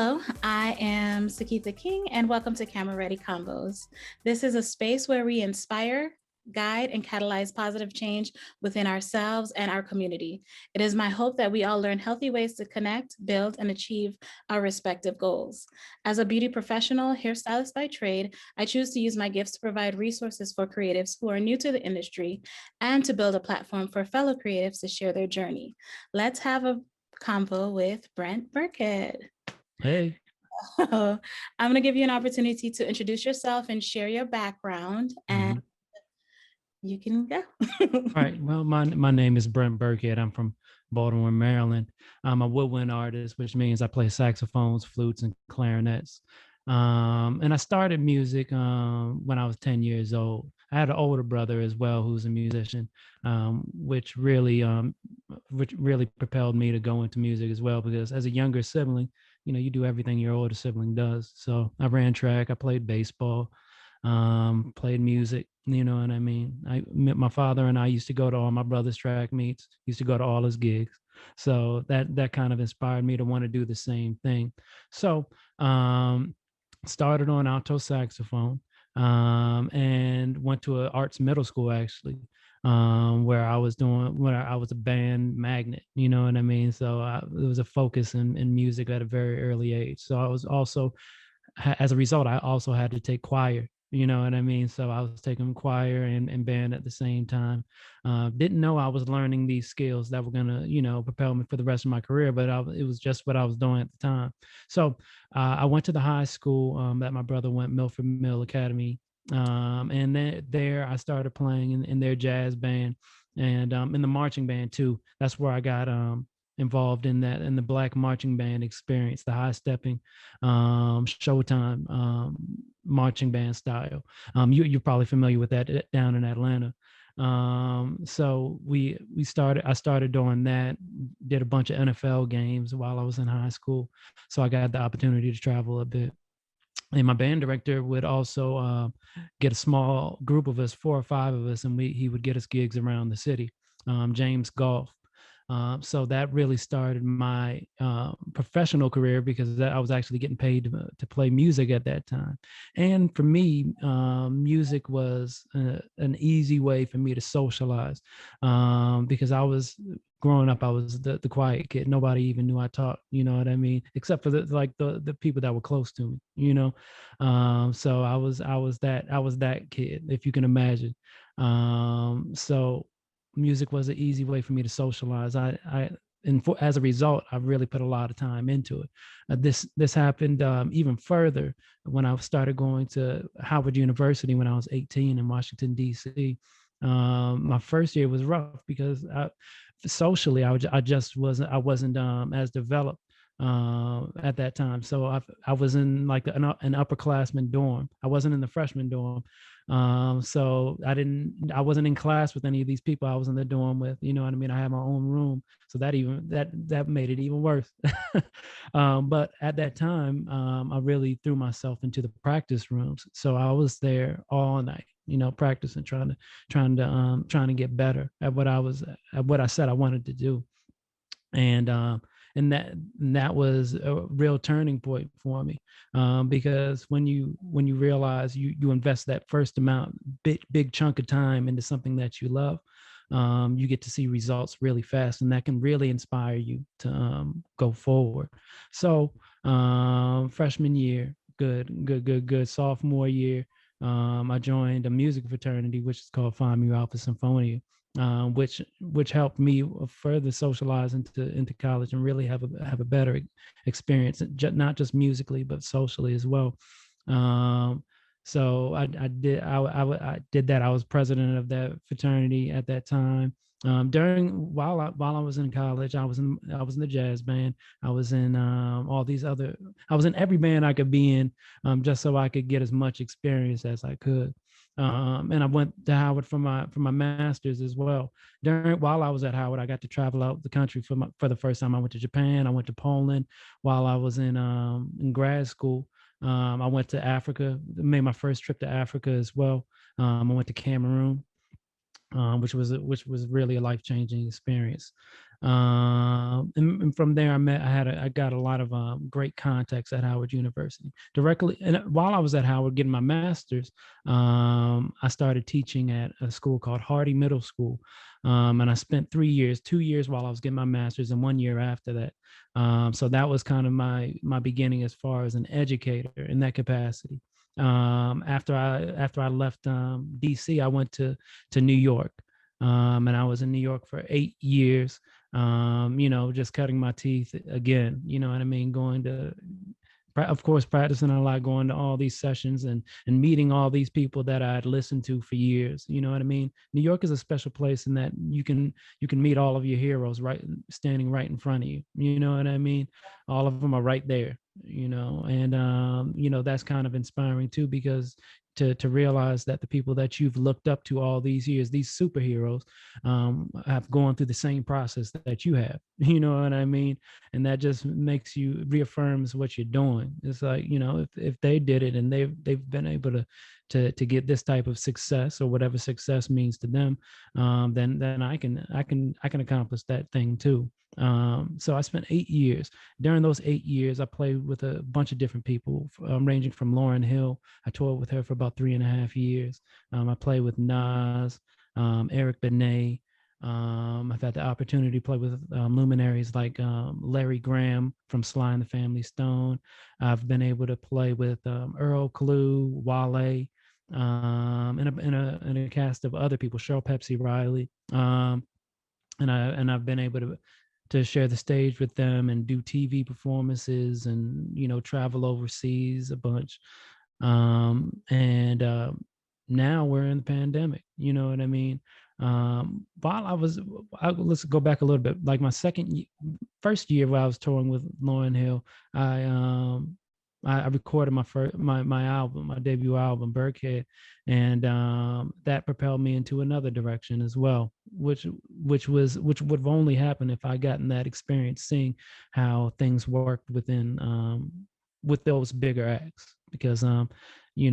Hello, I am Sakeitha King, and welcome to Camera Ready Convos. This is a space where we inspire, guide, and catalyze positive change within ourselves and our community. It is my hope that we all learn healthy ways to connect, build, and achieve our respective goals. As a beauty professional, hairstylist by trade, I choose to use my gifts to provide resources for creatives who are new to the industry and to build a platform for fellow creatives to share their journey. Let's have a convo with Brent Birckhead. Hey. I'm going to give you an opportunity to introduce yourself and share your background, and you can go. All right. Well, my name is Brent Birckhead. I'm from Baltimore, Maryland. I'm a woodwind artist, which means I play saxophones, flutes, and clarinets. And I started music when I was 10 years old. I had an older brother as well who's a musician, which really propelled me to go into music as well. Because as a younger sibling, you do everything your older sibling does. So I ran track, I played baseball, played music. You know what I mean? My father and I used to go to all my brother's track meets, used to go to all his gigs. So that kind of inspired me to want to do the same thing. So started on alto saxophone, and went to an arts middle school actually, where I was a band magnet, you know what I mean? So there was a focus in music at a very early age. So I was also, as a result, I also had to take choir, you know what I mean? So I was taking choir and band at the same time. Didn't know I was learning these skills that were gonna, propel me for the rest of my career, but it was just what I was doing at the time. So I went to the high school that my brother went, Milford Mill Academy. And then there I started playing in their jazz band and in the marching band too. That's where I got involved in the black marching band experience, the high stepping, Showtime marching band style. You're probably familiar with that down in Atlanta. So I started doing that, did a bunch of NFL games while I was in high school. So I got the opportunity to travel a bit. And my band director would also get a small group of us, 4 or 5 of us, and he would get us gigs around the city. James Golf. So that really started my professional career because I was actually getting paid to play music at that time. And for me, music was an easy way for me to socialize, because I was growing up, I was the quiet kid. Nobody even knew I talked, you know what I mean? Except for the people that were close to me, So I was that kid, if you can imagine. So music was an easy way for me to socialize. As a result, I really put a lot of time into it. This happened even further when I started going to Howard University when I was 18 in Washington, D.C. My first year was rough because socially, I wasn't as developed at that time. So I was in like an upperclassman dorm. I wasn't in the freshman dorm. So I wasn't in class with any of these people I was in the dorm with, you know what I mean? I had my own room. So that made it even worse. But at that time, I really threw myself into the practice rooms. So I was there all night, practicing, trying to get better at what I said I wanted to do. And that was a real turning point for me, because when you realize you invest that first big chunk of time into something that you love, you get to see results really fast, and that can really inspire you to go forward. So freshman year, good. Sophomore year, I joined a music fraternity, which is called Phi Mu Alpha Symphonia, which helped me further socialize into college and really have a better experience, not just musically but socially as well. So I did that. I was president of that fraternity at that time. While I was in college, I was in the jazz band. I was in I was in every band I could be in, just so I could get as much experience as I could. And I went to Howard for my master's as well. While I was at Howard, I got to travel out the country for the first time. I went to Japan. I went to Poland while I was in grad school. I went to Africa, made my first trip to Africa as well. I went to Cameroon, which was really a life-changing experience. And from there, I got a lot of great contacts at Howard University directly. And while I was at Howard getting my master's, I started teaching at a school called Hardy Middle School. And I spent 3 years, 2 years while I was getting my master's, and 1 year after that. So that was kind of my beginning as far as an educator in that capacity. After I left DC, I went to New York, and I was in New York for 8 years. Just cutting my teeth again. You know what I mean? Going to, of course, practicing a lot, going to all these sessions and meeting all these people that I'd listened to for years. You know what I mean? New York is a special place in that you can meet all of your heroes right standing right in front of you. You know what I mean? All of them are right there. And that's kind of inspiring too, because to realize that the people that you've looked up to all these years, these superheroes, have gone through the same process that you have. You know what I mean? And that just makes you reaffirms what you're doing. It's like, if they did it and they've been able to get this type of success, or whatever success means to them, then I can accomplish that thing too. So I spent 8 years. During those 8 years, I played with a bunch of different people, ranging from Lauryn Hill. I toured with her for about 3.5 years. I played with Nas, Eric Benet. I've had the opportunity to play with luminaries like Larry Graham from Sly and the Family Stone. I've been able to play with Earl Clue, Wale, and a cast of other people, Cheryl Pepsi Riley. And I've been able to share the stage with them and do TV performances, and travel overseas a bunch. And Now we're in the pandemic. You know what I mean? While let's go back a little bit. Like my first year where I was touring with Lauryn Hill, I recorded my album, my debut album, Birckhead, and that propelled me into another direction as well, which would have only happened if I gotten that experience, seeing how things worked with those bigger acts. Because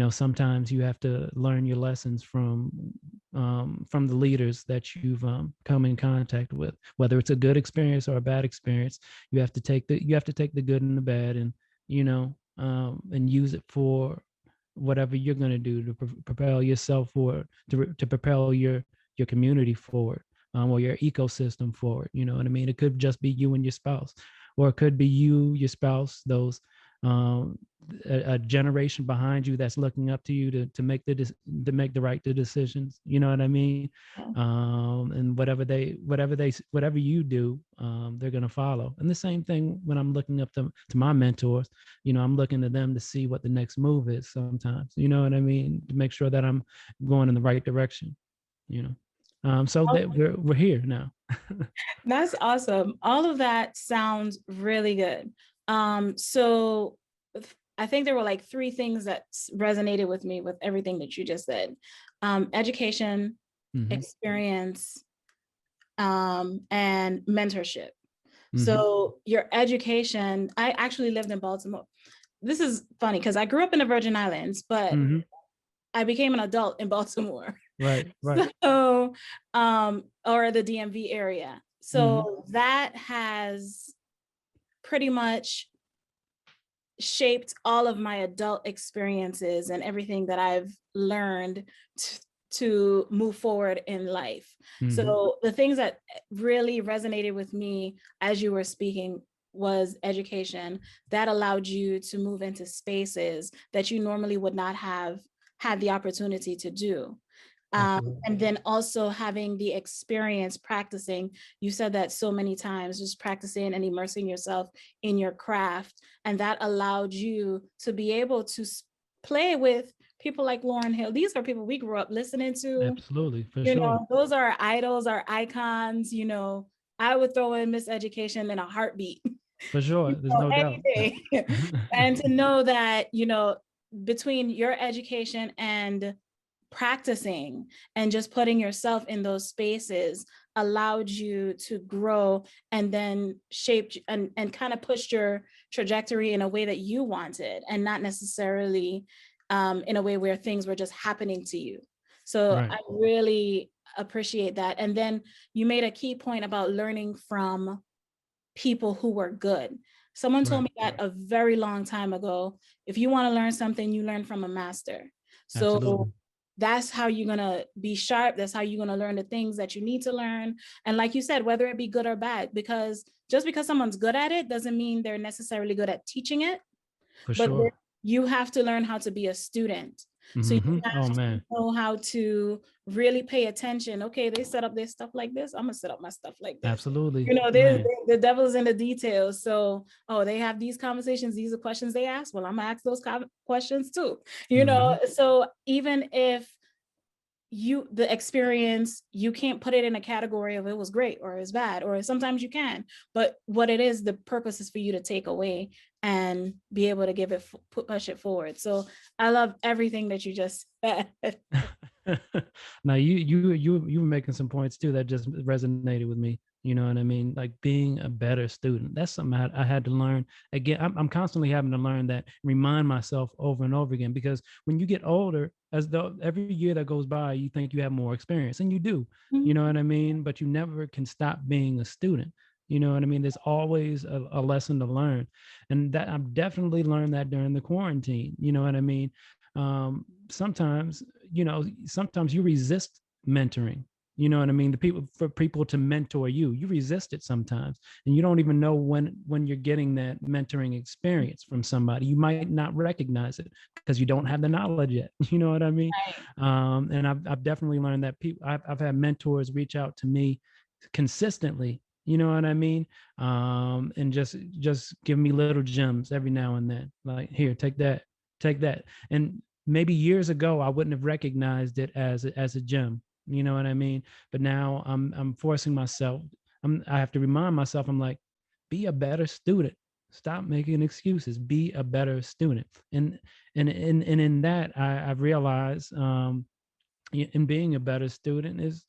sometimes you have to learn your lessons from the leaders that you've come in contact with, whether it's a good experience or a bad experience. You have to take the good and the bad, and and use it for whatever you're going to do to propel yourself forward, to propel your community forward, or your ecosystem forward. You know what I mean? It could just be you and your spouse, or it could be you, your spouse, those um, a generation behind you that's looking up to you to make the right decisions. You know what I mean? Yeah. And whatever you do, they're gonna follow. And the same thing when I'm looking up to my mentors. I'm looking to them to see what the next move is. Sometimes, you know what I mean, to make sure that I'm going in the right direction. So that we're here now. That's awesome. All of that sounds really good. So I think there were like three things that resonated with me with everything that you just said. Education, Mhm. experience, and mentorship. Mhm. So your education, I actually lived in Baltimore. This is funny because I grew up in the Virgin Islands, but Mhm. I became an adult in Baltimore. Right. Right. So, or the DMV area. Mhm. So that has pretty much shaped all of my adult experiences and everything that I've learned to move forward in life. Mhm. So the things that really resonated with me as you were speaking was education that allowed you to move into spaces that you normally would not have had the opportunity to do. Absolutely. And then also having the experience practicing. You said that so many times, just practicing and immersing yourself in your craft. And that allowed you to be able to play with people like Lauryn Hill. These are people we grew up listening to. Absolutely, for sure. Those are our idols, our icons. I would throw in Miseducation in a heartbeat. For sure. There's no Any doubt. day. And to know that, between your education and practicing and just putting yourself in those spaces allowed you to grow and then shaped and kind of pushed your trajectory in a way that you wanted, and not necessarily in a way where things were just happening to you. So Right. I really appreciate that. And then you made a key point about learning from people who were good. Someone told Right. me that a very long time ago. If you want to learn something, you learn from a master. So Absolutely. that's how you're going to be sharp. That's how you're going to learn the things that you need to learn. And like you said, whether it be good or bad, because just because someone's good at it doesn't mean they're necessarily good at teaching it. For But sure. you have to learn how to be a student. So you Oh have to man. know how to really pay attention. Okay, they set up their stuff like this. I'm gonna set up my stuff like this. Absolutely. You know, Man. the devil's in the details. So, oh, they have these conversations. These are questions they ask. Well, I'm gonna ask those questions too. You know, so even if the experience, you can't put it in a category of it was great or it's bad, or sometimes you can, but what it is, the purpose is for you to take away and be able to give it, push it forward. So I love everything that you just said. Now you were making some points too that just resonated with me. You know what I mean? Like being a better student. That's something I had to learn. Again, I'm constantly having to learn that, remind myself over and over again, because when you get older, as though every year that goes by, you think you have more experience, and you do. You know what I mean? But you never can stop being a student. You know what I mean? There's always a lesson to learn. And that I've definitely learned that during the quarantine. You know what I mean? Sometimes, sometimes you resist mentoring. You know what I mean? For people to mentor you, you resist it sometimes, and you don't even know when you're getting that mentoring experience from somebody. You might not recognize it because you don't have the knowledge yet. You know what I mean? Right. And I've definitely learned that I've had mentors reach out to me consistently. You know what I mean? And just give me little gems every now and then. Like, here, take that. And maybe years ago I wouldn't have recognized it as a gem. You know what I mean? But now I'm forcing myself. I have to remind myself. I'm like, be a better student. Stop making excuses. Be a better student. And in that I've realized, in being a better student, is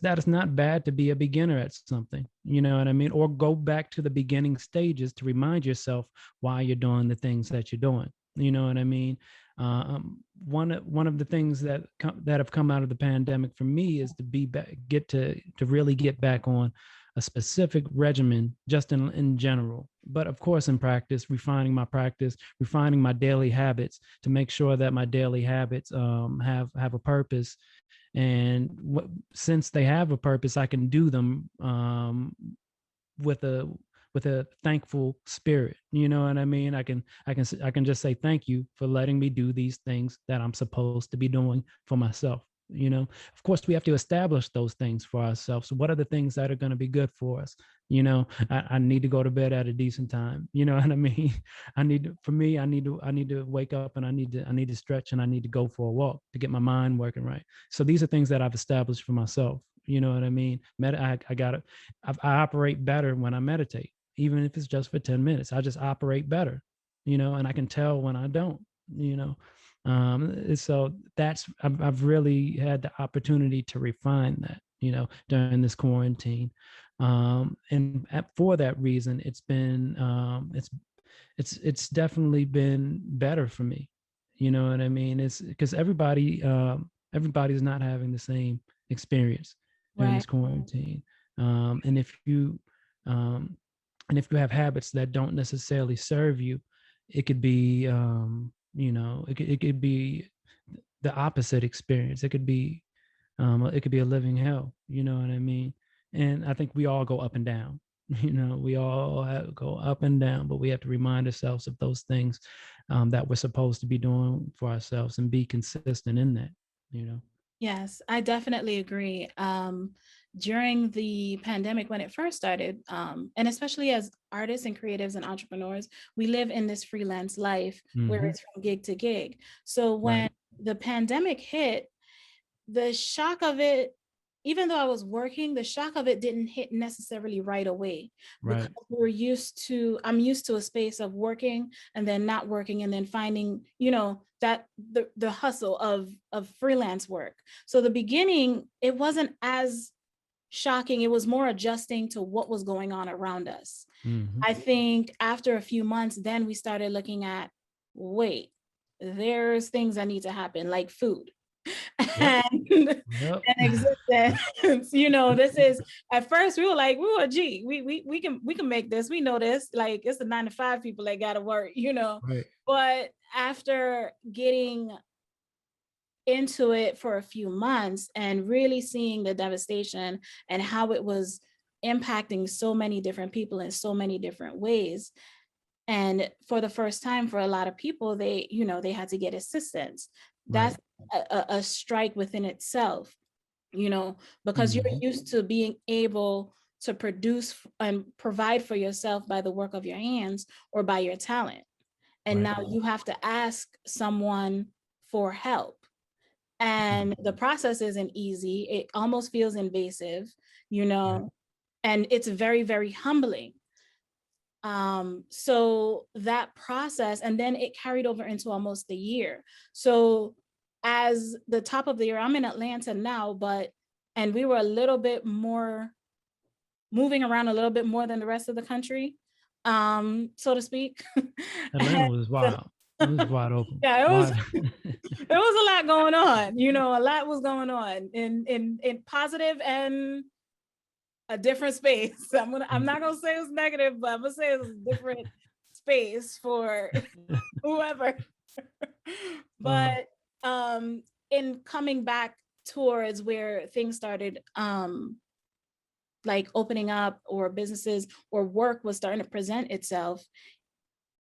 that it's not bad to be a beginner at something. You know what I mean? Or go back to the beginning stages to remind yourself why you're doing the things that you're doing. You know what I mean? One of the things that have come out of the pandemic for me is to get to really get back on a specific regimen, just in general, but of course in practice, refining my daily habits to make sure that my daily habits have a purpose. And since they have a purpose, I can do them with a thankful spirit. You know what I mean? I can just say thank you for letting me do these things that I'm supposed to be doing for myself. Of course, we have to establish those things for ourselves. So what are the things that are going to be good for us? I need to go to bed at a decent time. You know what I mean? I need to wake up, and I need to stretch, and I need to go for a walk to get my mind working right. So these are things that I've established for myself. You know what I mean? I got it. I operate better when I meditate, even if it's just for 10 minutes. I just operate better, and I can tell when I don't. you know so I've really had the opportunity to refine that, during this quarantine. For that reason, it's definitely been better for me. You know what I mean? It's because everybody's not having the same experience during Right. this quarantine. And if you have habits that don't necessarily serve you, it could be, it could be the opposite experience. It could be a living hell. You know what I mean? And I think we all go up and down. We all go up and down, but we have to remind ourselves of those things that we're supposed to be doing for ourselves and be consistent in that. Yes, I definitely agree. During the pandemic, when it first started, and especially as artists and creatives and entrepreneurs, we live in this freelance life where Hmm. it's from gig to gig. So when Right. the pandemic hit, the shock of it, even though I was working, the shock of it didn't hit necessarily right away, because Right. I'm used to a space of working and then not working and then finding, that the hustle of freelance work. So the beginning, it wasn't as shocking. It was more adjusting to what was going on around us. Hmm. I think after a few months, then we started looking at, wait, there's things that need to happen, like food. Yep. Yep. and existence. This is, at first we were like, gee, we can make this. We know this. Like, it's the 9 to 5 people that gotta work. Right. But after getting into it for a few months and really seeing the devastation and how it was impacting so many different people in so many different ways, and for the first time for a lot of people, they had to get assistance. That's Right. a strike within itself, because you're Mhm. used to being able to produce and provide for yourself by the work of your hands or by your talent, and Right. now you have to ask someone for help. And the process isn't easy. It almost feels invasive, you Right. know and it's very, very humbling. So that process, and then it carried over into almost a year. So as the top of the year, I'm in Atlanta now, and we were a little bit more moving around a little bit more than the rest of the country, so to speak. Atlanta And was wild. It was wide open. yeah, Wide. it was a lot going on. A lot was going on in positive and a different space. I'm not gonna say it was negative, but I'm gonna say it was a different space for whoever. Oh, But in coming back towards where things started like opening up, or businesses or work was starting to present itself,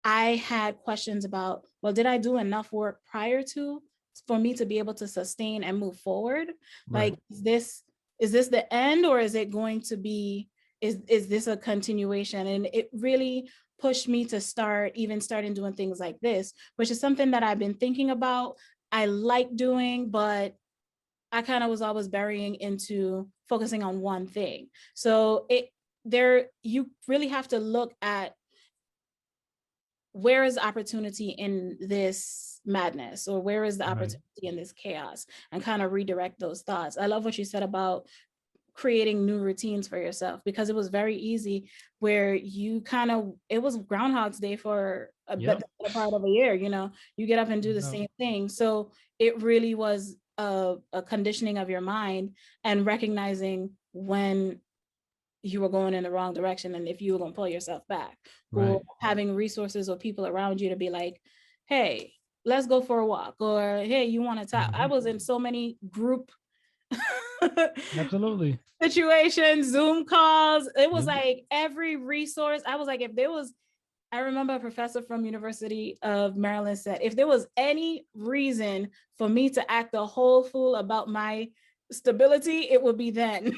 I had questions about, well, did I do enough work prior to for me to be able to sustain and move forward? Like, right. is this the end, or is it going to be, is this a continuation? And it really pushed me to starting doing things like this, which is something that I've been thinking about. I like doing, but I kind of was always burying into focusing on one thing. So you really have to look at, where is the opportunity in this madness, or where is the Right. opportunity in this chaos, and kind of redirect those thoughts. I love what you said about creating new routines for yourself, because it was very easy where you kind of, it was groundhog's day for Yep. a part of a year. You get up and do the Yep. same thing. So it really was a conditioning of your mind, and recognizing when you were going in the wrong direction, and if you were going to pull yourself back, or Right. having resources or people around you to be like, hey, let's go for a walk, or hey, you want to talk. I Mhm. was in so many group Absolutely. situations, Zoom calls. It was Yep. like every resource. I was like, if there was, I remember a professor from University of Maryland said, if there was any reason for me to act a whole fool about my stability, it would be then.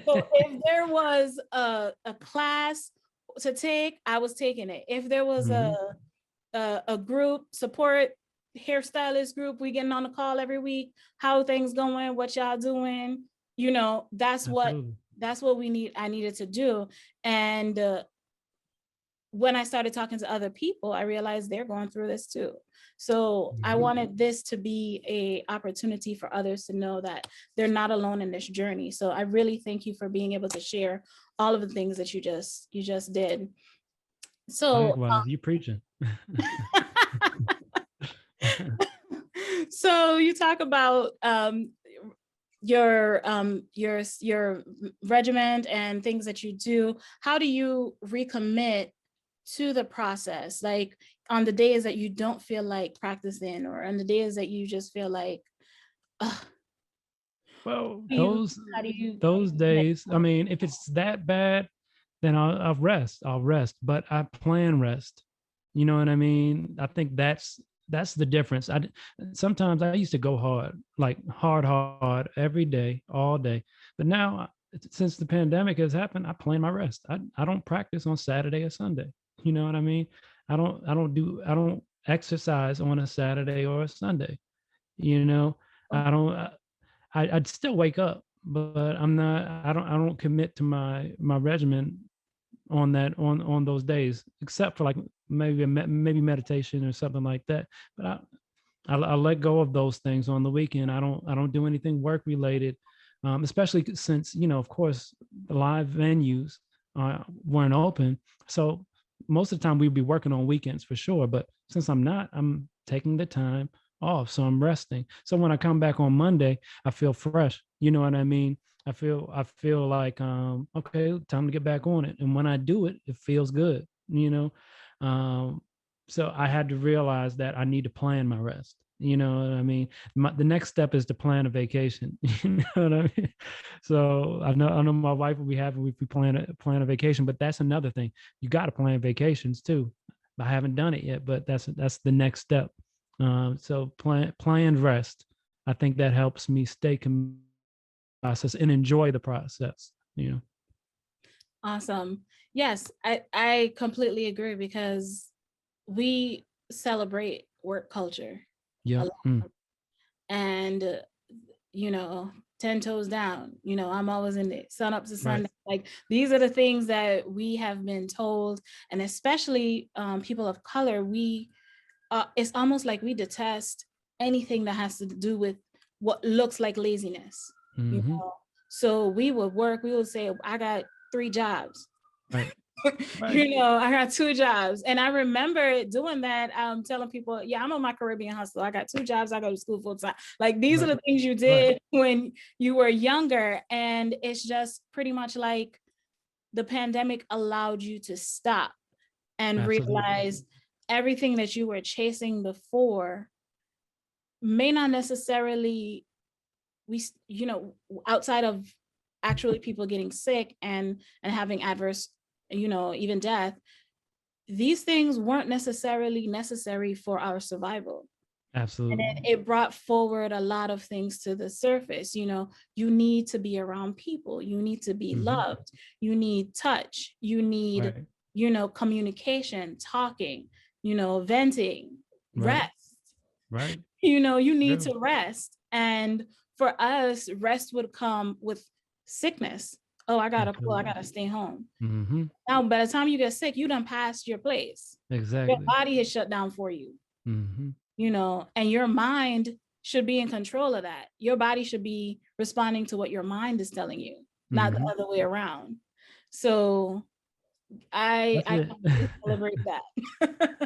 So if there was a class to take, I was taking it. If there was Mhm. a group support, hairstylist group, we getting on a call every week, how things going, what y'all doing, that's what Absolutely. I needed to do. And when I started talking to other people, I realized they're going through this too. So I Mhm. wanted this to be a opportunity for others to know that they're not alone in this journey. So I really thank you for being able to share all of the things that you just did. So Likewise, you preaching. so you talk about your regiment and things that you do. How do you recommit to the process, like on the days that you don't feel like practicing, or on the days that you just feel like, ugh, Well, do you how do you those make days, I mean, if it's that bad, then I'll rest. I'll rest, but I plan rest. You know what I mean? I think that's the difference. Sometimes I used to go hard, like hard every day, all day. But now, since the pandemic has happened, I plan my rest. I don't practice on Saturday or Sunday. You know what I mean? I don't exercise on a Saturday or a Sunday. You know, I don't. I'd still wake up, but I'm not. I don't commit to my regimen on those days, except for like maybe meditation or something like that. But I let go of those things on the weekend. I don't do anything work related, especially since of course the live venues weren't open. So most of the time we'd be working on weekends for sure. But since I'm not, I'm taking the time off, so I'm resting. So when I come back on Monday, I feel fresh. You know what I mean? I feel like okay, time to get back on it. And when I do it, it feels good, you know. Um so I had to realize that I need to plan my rest. You know what I mean? The next step is to plan a vacation. You know what I mean? So I know my wife will be happy if we plan a vacation, but that's another thing. You got to plan vacations too. I haven't done it yet, but that's the next step. So planned rest. I think that helps me stay process and enjoy the process. You know. Awesome. Yes, I completely agree because we celebrate work culture a Yep. lot. And, you know, 10 toes down, you know, I'm always in it, sun up to Right. sundown. Like these are the things that we have been told. And especially people of color, it's almost like we detest anything that has to do with what looks like laziness, you Mm-hmm. know. So we would work, we would say, I got 3 jobs. Right. Right. You know, I got 2 jobs. And I remember doing that, telling people, yeah, I'm on my Caribbean hustle. I got 2 jobs. I go to school full time. Like these are Right. the things you Right. did when you were younger. And it's just pretty much like the pandemic allowed you to stop and Absolutely. realize everything that you were chasing before may not necessarily, you know, outside of actually people getting sick and having adverse, you know, even death, these things weren't necessarily necessary for our survival. And Absolutely. then it brought forward a lot of things to the surface. You know, you need to be around people, you need to be Mm-hmm. loved, you need touch, you need, Right. you know, communication, talking, you know, venting, Right. rest. Right. You know, you need True. to rest. And for us, rest would come with sickness. Oh, I gotta pull, I Absolutely. gotta stay home. Mm-hmm. Now, by the time you get sick, you done passed your place. Your Exactly. body has shut down for you, Mm-hmm. you know, and your mind should be in control of that. Your body should be responding to what your mind is telling you, not the Mm-hmm. other way around. So I That's I it. completely celebrate that.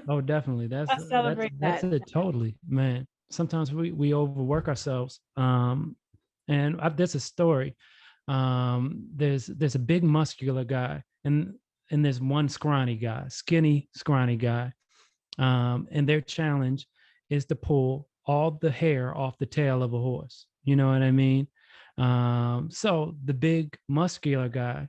Oh, definitely. I celebrate That's that. it. Totally, man. Sometimes we overwork ourselves. And there's a story. There's a big muscular guy, and there's one scrawny guy, skinny scrawny guy. And their challenge is to pull all the hair off the tail of a horse. You know what I mean? So the big muscular guy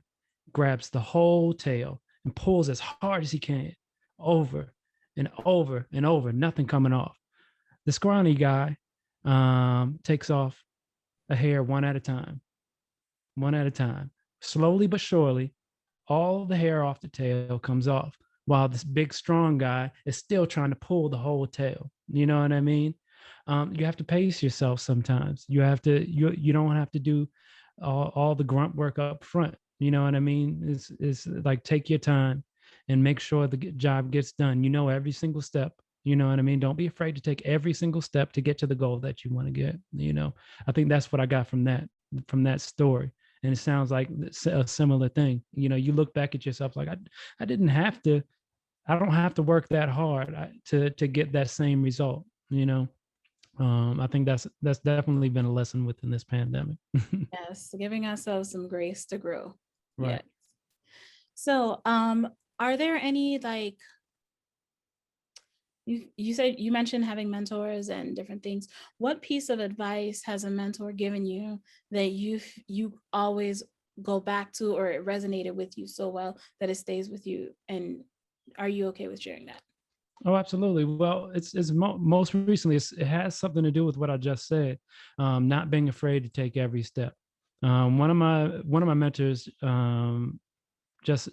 grabs the whole tail and pulls as hard as he can over and over and over, nothing coming off. The scrawny guy takes off a hair one at a time, slowly but surely. All the hair off the tail comes off, while this big strong guy is still trying to pull the whole tail. You know what I mean? You have to pace yourself sometimes. You don't have to do all the grunt work up front. You know what I mean? It's like take your time and make sure the job gets done. You know every single step. You know what I mean? Don't be afraid to take every single step to get to the goal that you want to get. You know, I think that's what I got from that story. And it sounds like a similar thing. You know, you look back at yourself like I didn't have to. I don't have to work that hard to get that same result. You know, I think that's definitely been a lesson within this pandemic. Yes, giving ourselves some grace to grow. Yeah. Right. So, are there any like you said you mentioned having mentors and different things. What piece of advice has a mentor given you that you always go back to, or it resonated with you so well that it stays with you? And are you okay with sharing that? Oh, absolutely. Well, most recently, it has something to do with what I just said. Not being afraid to take every step. One of my mentors just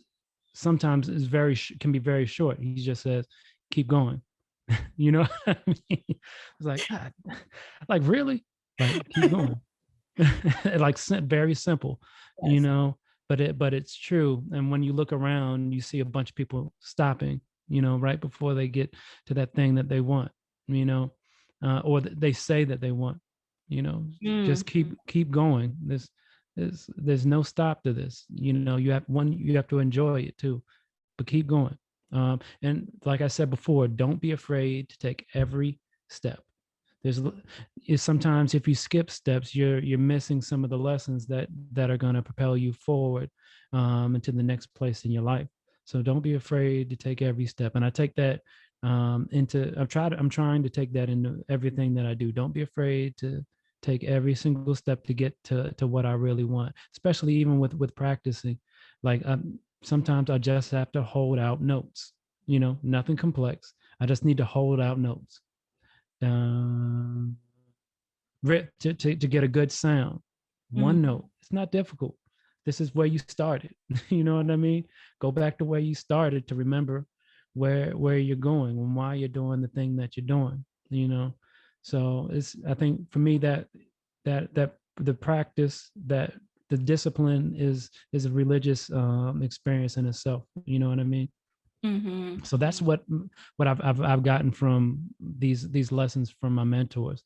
sometimes can be very short. He just says, "Keep going." You know what I mean? It's like, God, like really? Like keep going. Like very simple, you Yes. know, but it's true. And when you look around, you see a bunch of people stopping, you know, right before they get to that thing that they want, you know, or they say that they want, you know, Mm. just keep going. There's no stop to this. You know, you have to enjoy it too, but keep going. And like I said before, don't be afraid to take every step. There's is sometimes if you skip steps, you're missing some of the lessons that are going to propel you forward into the next place in your life. So don't be afraid to take every step. And I take that I'm trying to take that into everything that I do. Don't be afraid to take every single step to get to what I really want, especially even with practicing. Like sometimes I just have to hold out notes, nothing complex. I just need to hold out notes um, to get a good sound. One Mhm. note. It's not difficult. This is where you started. You know what I mean? Go back to where you started to remember where you're going and why you're doing the thing that you're doing. So it's, I think for me, that the practice, that the discipline is a religious experience in itself. You know what I mean? Mhm. So that's what I've gotten from these lessons from my mentors.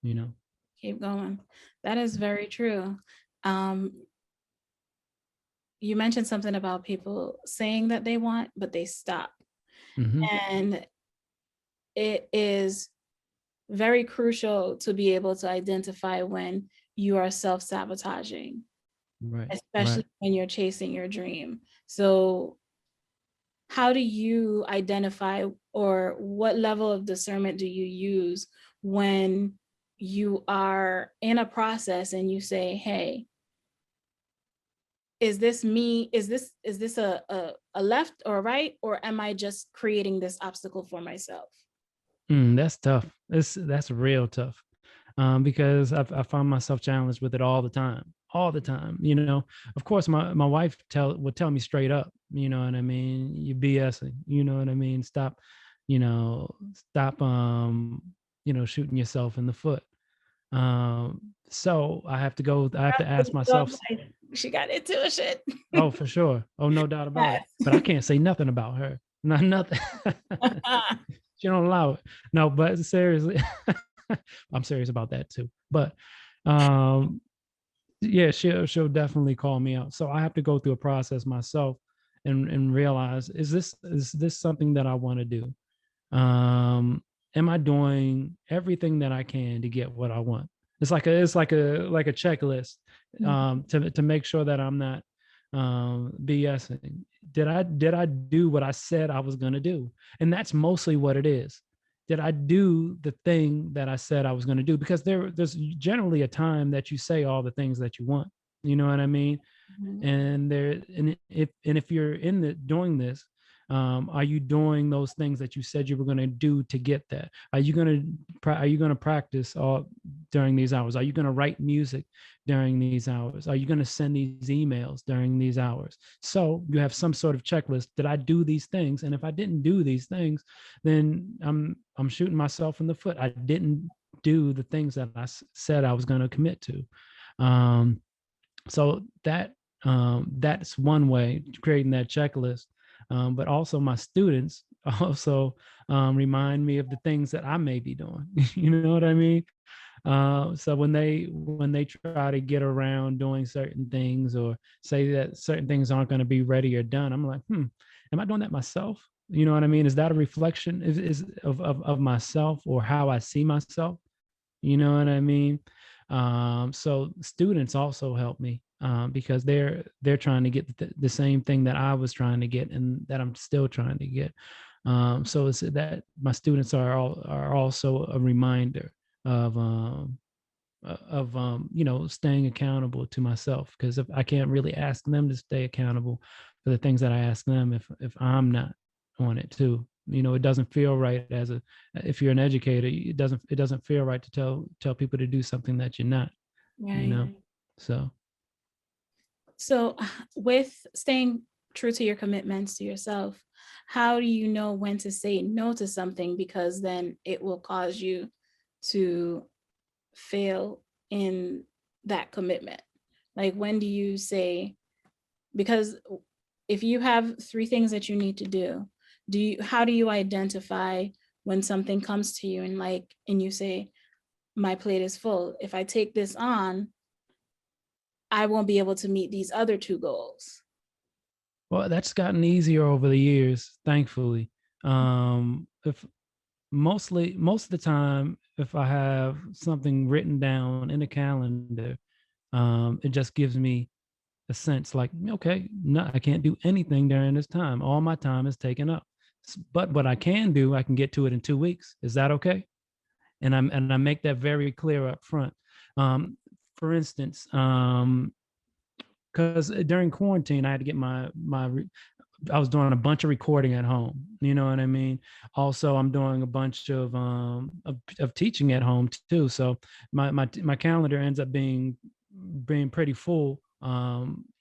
You know. Keep going. That is very true. Um, you mentioned something about people saying that they want, but they stop. Mm-hmm. And it is very crucial to be able to identify when you are self-sabotaging, Right. Right. especially when you're chasing your dream. So how do you identify, or what level of discernment do you use when you are in a process and you say, hey, is this me? Is this a left or a right, or am I just creating this obstacle for myself? That's tough. That's real tough. Because I find myself challenged with it all the time. Of course, my wife would tell me straight up. You know what I mean? You BSing. You know what I mean? Stop. Shooting yourself in the foot. So I have to go. I have to ask myself. She got into a shit. Oh, for sure. Oh, no doubt about it. But I Yes. can't say nothing about her. Not nothing. She don't allow it. No, but seriously, I'm serious about that too. But um, yeah, she'll definitely call me out. So I have to go through a process myself and realize, is this something that I want to do? Am I doing everything that I can to get what I want? It's like a checklist to make sure that I'm not BSing. Did I do what I said I was going to do? And that's mostly what it is. Did I do the thing that I said I was going to do? Because there's generally a time that you say all the things that you want. You know what I mean? Mhm. And if you're in the doing this, are you doing those things that you said you were going to do to get that? Are you going to practice all during these hours? Are you going to write music during these hours? Are you going to send these emails during these hours? So you have some sort of checklist. Did I do these things? And if I didn't do these things, then I'm shooting myself in the foot. I didn't do the things that I said I was going to commit to. um, so that's one way, creating that checklist. But also my students also remind me of the things that I may be doing. You know what I mean? So when they try to get around doing certain things, or say that certain things aren't going to be ready or done, I'm like, am I doing that myself? You know what I mean? Is that a reflection is of myself, or how I see myself? You know what I mean? So students also help me because they're trying to get the same thing that I was trying to get, and that I'm still trying to get. So it's that my students are also a reminder of staying accountable to myself, because if I can't really ask them to stay accountable for the things that I ask them, if I'm not on it too. It doesn't feel right if you're an educator. It doesn't feel right to tell people to do something that you're not. you Right. know so So, with staying true to your commitments to yourself, how do you know when to say no to something? Because then it will cause you to fail in that commitment. Like, when do you say, because if you have three things that you need to how do you identify when something comes to you and you say, my plate is full. If I take this on, I won't be able to meet these other two goals. well, that's gotten easier over the years, thankfully. If most of the time, if I have something written down in a calendar, it just gives me a sense like, okay, no, I can't do anything during this time. All my time is taken up. But what I can do, I can get to it in 2 weeks. Is that okay? And I make that very clear up front. For instance, because during quarantine, I had to get I was doing a bunch of recording at home. You know what I mean? Also, I'm doing a bunch of teaching at home too. So my calendar ends up being pretty full,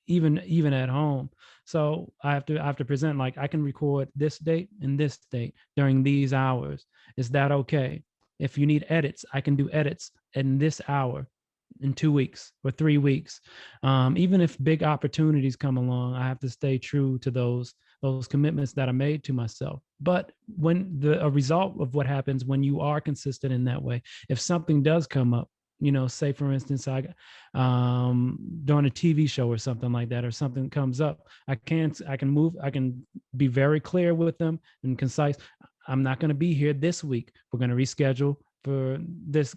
even at home. So I have to present like I can record this date and this date during these hours. Is that okay? If you need edits, I can do edits in this hour in 2 weeks or 3 weeks. Even if big opportunities come along, I have to stay true to those commitments that I made to myself. But when a result of what happens when you are consistent in that way, if something does come up, say for instance, I doing a TV show or something like that, or something comes up, I can be very clear with them and concise. I'm not going to be here this week. We're going to reschedule for this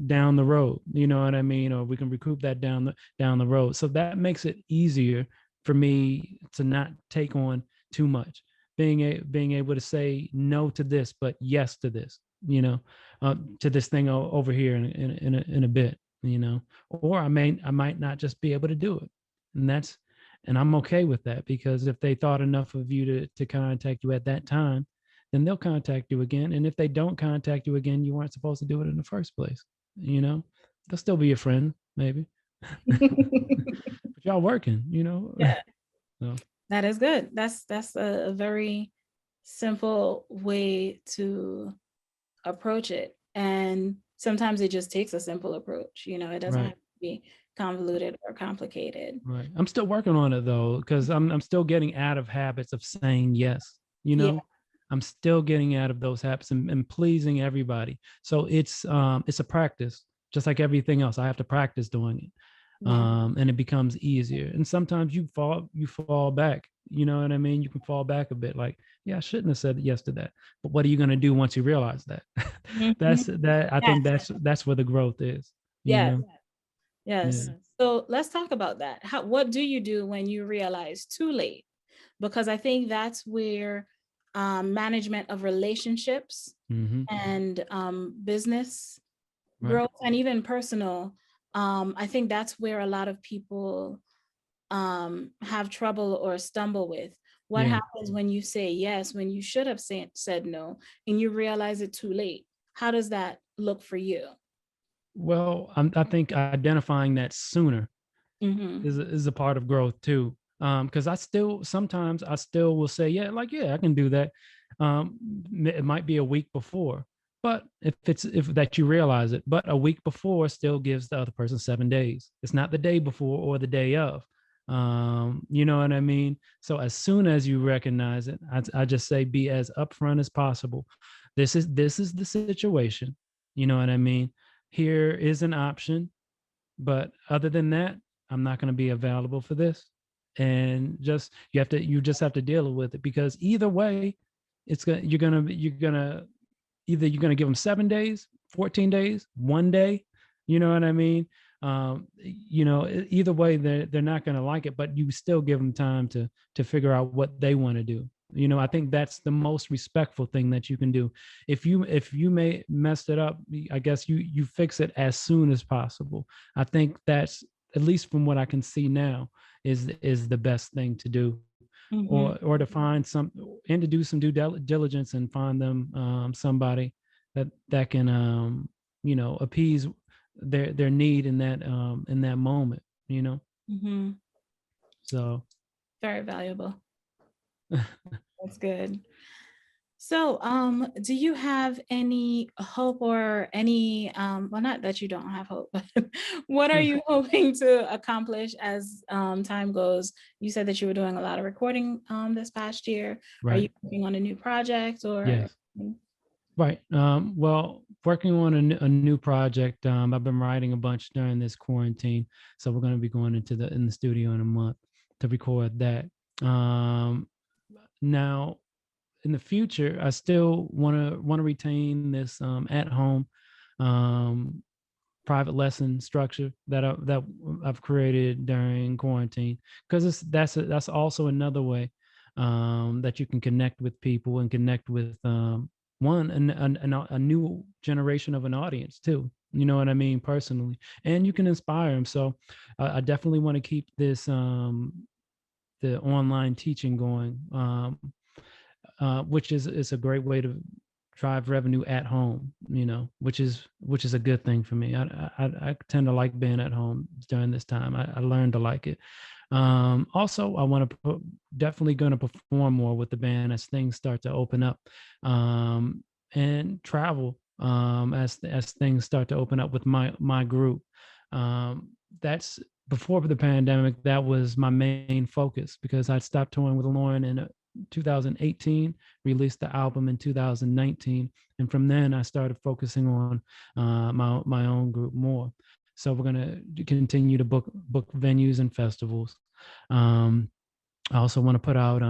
down the road, you know what I mean? Or we can recoup that down the road. So that makes it easier for me to not take on too much. Being able to say no to this, but yes to this, to this thing over here in a bit, or I might not just be able to do it, and I'm okay with that, because if they thought enough of you to contact you at that time, then they'll contact you again. And if they don't contact you again, you weren't supposed to do it in the first place. They'll still be your friend, maybe. But y'all working, Yeah, So, that is good. That's a very simple way to approach it. And sometimes it just takes a simple approach. It doesn't have right. to be convoluted or complicated. Right. I'm still working on it though, because I'm still getting out of habits of saying yes. You Yeah. know, I'm still getting out of those habits and pleasing everybody. So it's a practice, just like everything else. I have to practice doing it. Yeah. And it becomes easier. And sometimes you fall back. You know what I mean? You can fall back a bit, like, yeah, I shouldn't have said yes to that. But what are you going to do once you realize that? Mhm. That I think Yes. that's where the growth is, you Yes. know? Yes. Yeah. So let's talk about that. What do you do when you realize too late? Because I think that's where management of relationships Hmm. and business Right. growth and even personal, I think that's where a lot of people have trouble or stumble with. What Yeah. happens when you say yes, when you should have said no, and you realize it too late? How does that look for you? Well, I think identifying that sooner Mm-hmm. is a part of growth too. Because sometimes I still will say, yeah, like, yeah, I can do that. It might be a week before, but if that you realize it, but a week before still gives the other person 7 days. It's not the day before or the day of. You know what I mean? So as soon as you recognize it, I just say be as upfront as possible. This is the situation. You know what I mean? Here is an option, but other than that, I'm not going to be available for this. And you just have to deal with it, because either way, you're gonna give them 7 days, 14 days, one day. You know what I mean? Either way, they're not gonna like it, but you still give them time to figure out what they want to do. I think that's the most respectful thing that you can do. If you may messed it up, I guess you fix it as soon as possible. I think that's, at least from what I can see now, is the best thing to do, Mm-hmm. or to find some and to do some due diligence and find them somebody that can appease their need in that moment. Mm-hmm. So Very valuable. That's good. So, do you have any hope or any, well, not that you don't have hope, but what are you hoping to accomplish as time goes? You said that you were doing a lot of recording this past year. Are you right. working on a new project or? Yes. Right. Well, working on a new project. I've been writing a bunch during this quarantine, so we're going to be going in the studio in a month to record that. Now, in the future, I still want to retain this at home um, private lesson structure that I've created during quarantine, because that's also another way that you can connect with people and connect with a new generation of an audience too. You know what I mean, personally, and you can inspire them. So I definitely want to keep this the online teaching going, which is a great way to drive revenue at home, which is a good thing for me. I tend to like being at home during this time. I learned to like it. Also, I want to definitely going to perform more with the band as things start to open up, and travel as things start to open up with my group. That's before the pandemic. That was my main focus because I'd stopped touring with Lauren in 2018, released the album in 2019, and from then I started focusing on my own group more. So we're gonna continue to book venues and festivals. Um, I also want to put out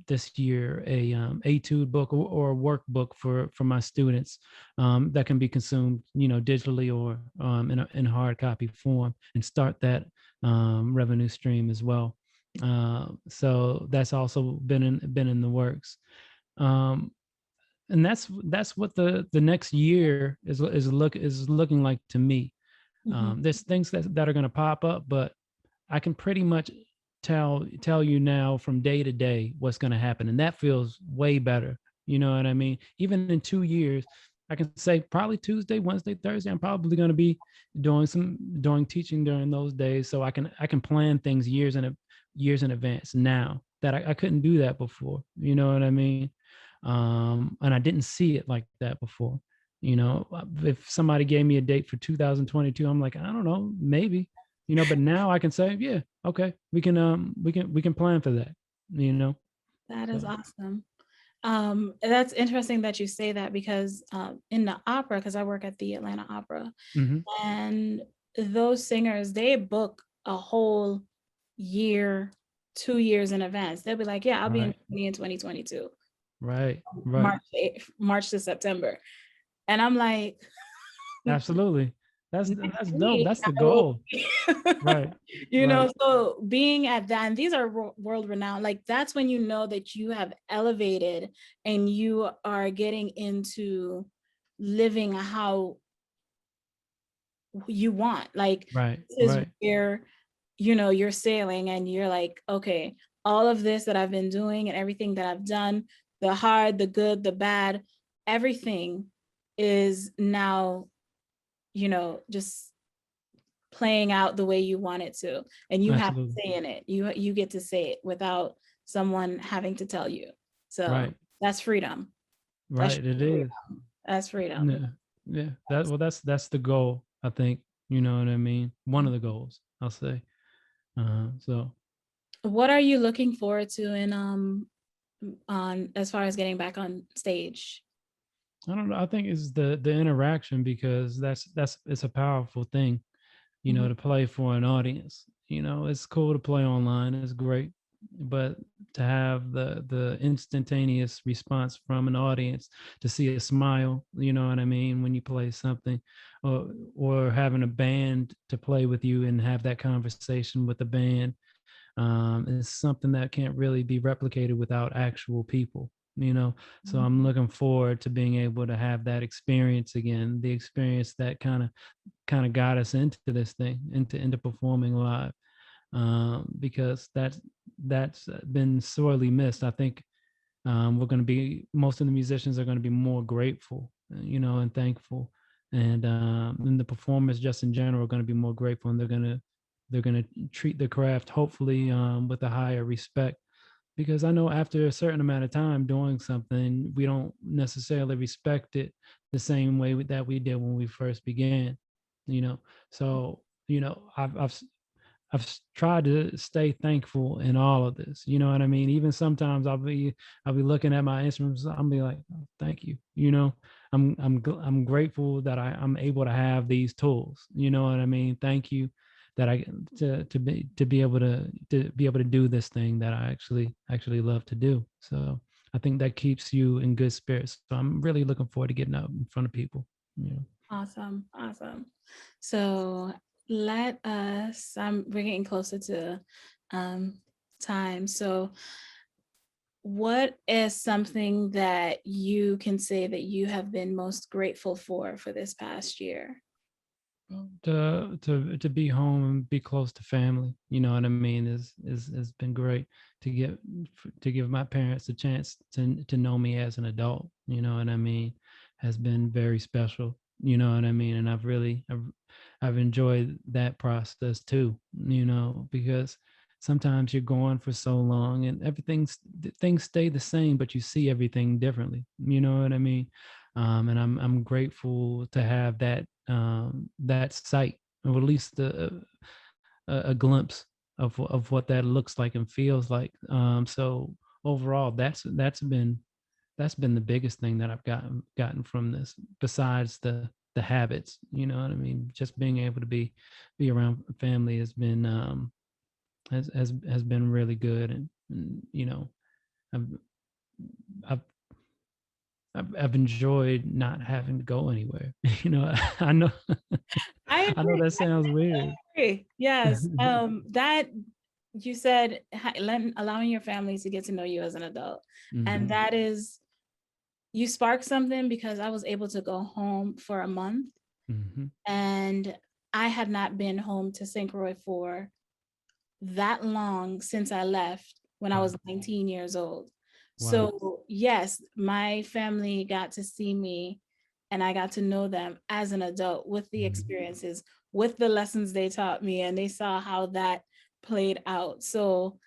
this year a etude book or a workbook for my students that can be consumed, digitally or in hard copy form, and start that revenue stream as well. So that's also been in the works. Um, and that's what the next year is looking like to me. Mhm. There's things that are going to pop up, but I can pretty much tell you now from day to day what's going to happen, and that feels way better. You know what I mean? Even in 2 years, I can say probably Tuesday, Wednesday, Thursday. I'm probably going to be doing teaching during those days, so I can plan things years in advance now that I couldn't do that before. You know what I mean? And I didn't see it like that before. If somebody gave me a date for 2022, I'm like, I don't know, maybe, but now I can say, yeah, okay, we can plan for that, you know. That is So awesome. That's interesting that you say that because in the opera, because I work at the Atlanta Opera, mhm, and those singers, they book a whole year, 2 years in advance. They'll be like, "Yeah, I'll be in right, Germany in 2022, right, March to September," and I'm like, absolutely. That's "Next dope. week, That's the I will goal. be." Right, right, So being at that, and these are world renowned, like that's when you know that you have elevated and you are getting into living how you want. Like right, this is right, where, you're sailing and you're like, okay, all of this that I've been doing and everything that I've done, the hard, the good, the bad, everything is now, just playing out the way you want it to, and you have to absolutely, say in it. You get to say it without someone having to tell you. So right, that's freedom. That's right. It freedom. is. That's freedom. Yeah, yeah. That's the goal. I think. You know what I mean. One of the goals, I'll say. So What are you looking forward to in on as far as getting back on stage? I don't know. I think it's the interaction, because that's it's a powerful thing, Mhm. to play for an audience. It's cool to play online, it's great, but to have the instantaneous response from an audience, to see a smile, you know what I mean, when you play something, or having a band to play with you and have that conversation with the band, is something that can't really be replicated without actual people. So I'm looking forward to being able to have that experience again, the experience that kind of got us into this thing, into performing live, because that's been sorely missed. I think we're going to be most of the musicians are going to be more grateful, and thankful, and the performers just in general are going to be more grateful, and they're going to treat the craft hopefully with a higher respect, because I know after a certain amount of time doing something, we don't necessarily respect it the same way that we did when we first began. You know, so I've tried to stay thankful in all of this. You know what I mean? Even sometimes I'll be looking at my instruments. I'll be like, oh, thank you. I'm grateful that I'm able to have these tools. You know what I mean? Thank you that I to be able to do this thing that I actually love to do. So I think that keeps you in good spirits. So I'm really looking forward to getting out in front of people. You know. Awesome. Awesome. So we're getting closer to um, time. So what is something that you can say that you have been most grateful for this past year? To be home and be close to family, you know what I mean, is has been great to get to give my parents a chance to know me as an adult, you know what I mean, has been very special, you know what I mean, and I've enjoyed that process too, you know, because sometimes you're gone for so long and things stay the same, but you see everything differently, you know what I mean, and I'm grateful to have that sight, or at least a glimpse of what that looks like and feels like. So overall, that's been the biggest thing that I've gotten from this, besides the habits. You know what I mean? Just being able to be around family has been has been really good, and you know, I've I've I've enjoyed not having to go anywhere. You know, I know I I know agree. that sounds weird. Agree. Yes. That you said allowing your family to get to know you as an adult. And Mhm, that is, you sparked something because I was able to go home for a month mhm. and I had not been home to St. Croix for that long since I left when I Wow, was 19 years old. wow. So, yes, my family got to see me and I got to know them as an adult with the Mhm, experiences, with the lessons they taught me, and they saw how that played out. So,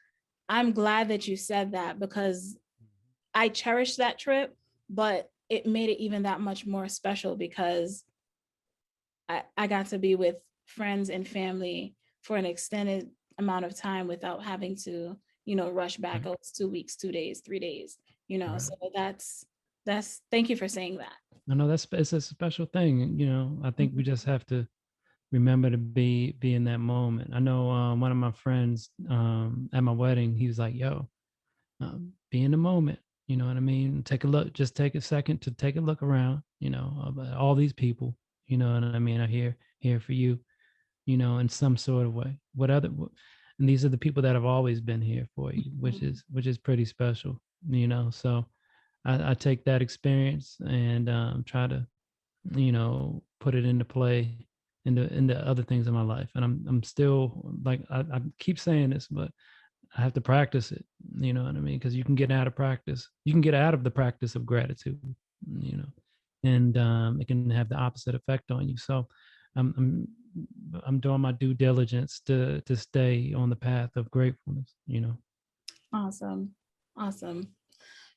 I'm glad that you said that because I cherished that trip, but it made it even that much more special because I got to be with friends and family for an extended amount of time without having to, rush back. right, Oh, it's 2 weeks, 2 days, 3 days, right. so thank you for saying that. I know it's a special thing, you know, I think we Mhm. just have to remember to be in that moment. I know, one of my friends, at my wedding, he was like, "Yo, be in the moment," you know what I mean? Take a look, just take a second to take a look around, you know, all these people, you know what I mean, are here for you, you know, in some sort of way. And these are the people that have always been here for you, Mhm. which is pretty special, you know. So I take that experience and try to, you know, put it into play into other things in my life. And I'm still like I keep saying this, but I have to practice it. You know what I mean? Because you can get out of practice. You can get out of the practice of gratitude. You know, and it can have the opposite effect on you. So I'm I'm I'm doing my due diligence to stay on the path of gratefulness. You know. Awesome. Awesome.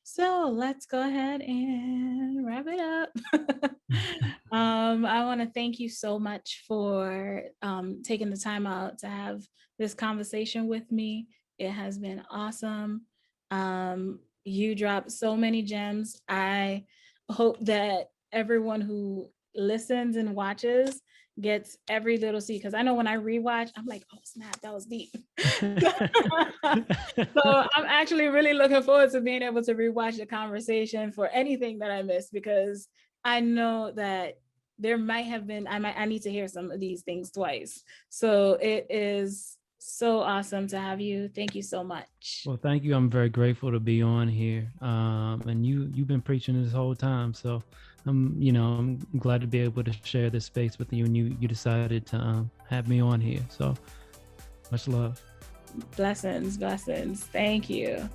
So let's go ahead and wrap it up. I want to thank you so much for taking the time out to have this conversation with me. It has been awesome. You dropped so many gems. I hope that everyone who listens and watches gets every little seed because I know when I rewatch, I'm like, oh snap, that was deep. So I'm actually really looking forward to being able to rewatch the conversation for anything that I missed because I know that there might have been I need to hear some of these things twice. So it is so awesome to have you. Thank you so much. Well, thank you. I'm very grateful to be on here. And you've been preaching this whole time, so you know, I'm glad to be able to share this space with you. And you decided to have me on here. So much love. Blessings, blessings. Thank you.